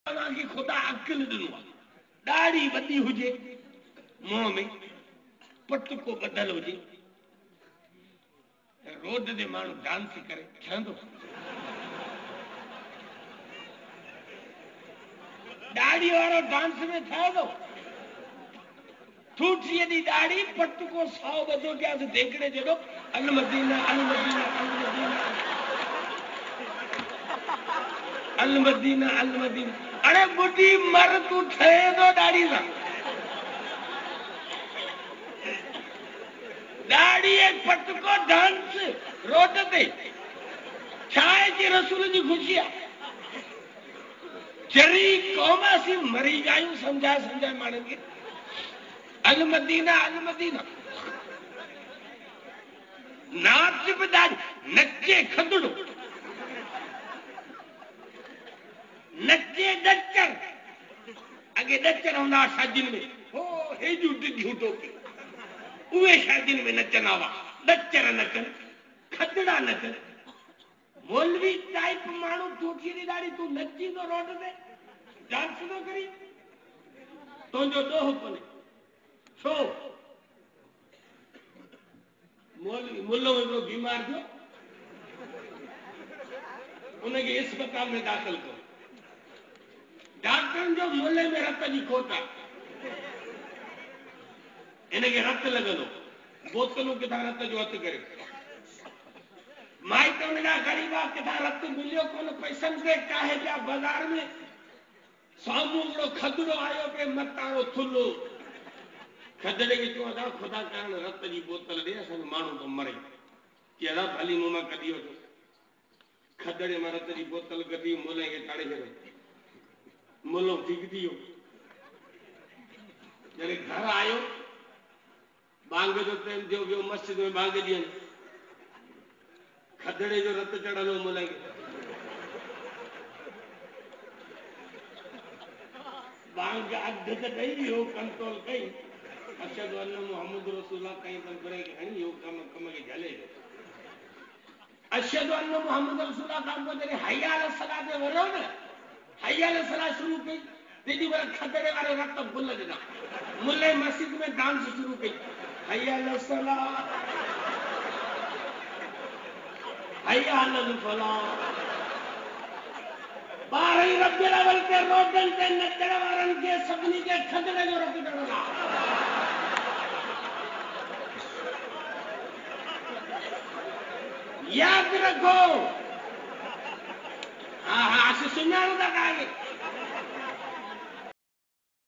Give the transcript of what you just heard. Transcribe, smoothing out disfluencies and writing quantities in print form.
की खुदा अक्ल दिनो दाढ़ी वदी हुजे मुंह में पट को बदल हुजे रोड ते माण्हू डांस करे ठहंदो दाढ़ी वारो डांस में ठहे थो थूठी दी दाढ़ी पट को 100 बदो क्या से देखने जड़ो अल मदीना अल मदीना अल मदीना अल मदीना अल मदीना अरे बुढ़ी मर तू ठहे तो दाढ़ी सा दाढ़ी एक पट को डांस रोड ते छाए जी रसूल जी खुशिया चरी कौम असी मरी जायूं समझाए समझाए माण्हुनि खे अल मदीना नाच बि नचे खदड़ो नचे डचर अगे डचर हूंदा शादियुनि में हो हेजूं टिडियूं टोपी उहे शादियुनि में नचंदा हुआ डचर नचनि खदड़ा नचनि मौलवी टाइप माण्हू टूटी दी दाढ़ी तू नचींदो रोड ते डांस न करी तुंहिंजो ॾोह कोन्हे छो मौलवी मुल्लो हिकिड़ो बीमार थियो उनखे अस्पताल में दाख़िल कयो डॉक्टरनि जो मुल्ले में रत जी खोट आहे इनखे रत लॻंदो बोतलूं किथां रत जो हथु करे माइट मिला गरीबा किथां रत मिलियो कोन पैसनि ते काहे पिया बाज़ार में साम्हूं हिकिड़ो खदड़ो आयो पे मताणो थुल्लो खदड़े खे चयो अदा खुदा करण रत जी बोतल ॾे असांजो माण्हू थो मरे कि अदा भली मूं मां कढी वठो खदड़े मां रत जी बोतल कढी मुल्ले खे चाढ़े छॾियो मुल्लो ठीकु थी वियो जॾहिं घर आयो बांग जो टाइम थियो वियो मस्जिद में बांग ॾियनि खदड़े जो रत चढ़ल हो मुल्ले खे बांग अधु त ॾेई वियो कंट्रोल कई अशहदु अन्न मुहम्मद रसूलुल्लाह कई त घुरे खणी इहो कम खे झले वियो अशहदु अन्न मुहम्मद रसूलुल्लाह खां पोइ जॾहिं हय्या अल सलाह ते वरियो न हय्या अल सलाह शुरू कई तेॾी महिल खदड़े वारे रत भुल ॾिना मुल्ले मस्जिद में डांस शुरू कई हय्या अल सलाह हय्या अल फलाह बारही रबियुल अव्वल ते रोडनि ते नचण वारनि खे सभिनी खे खदड़े जो रत चढ़ल आहे याद रखो हाँ हाँ सुञाणो था तव्हांखे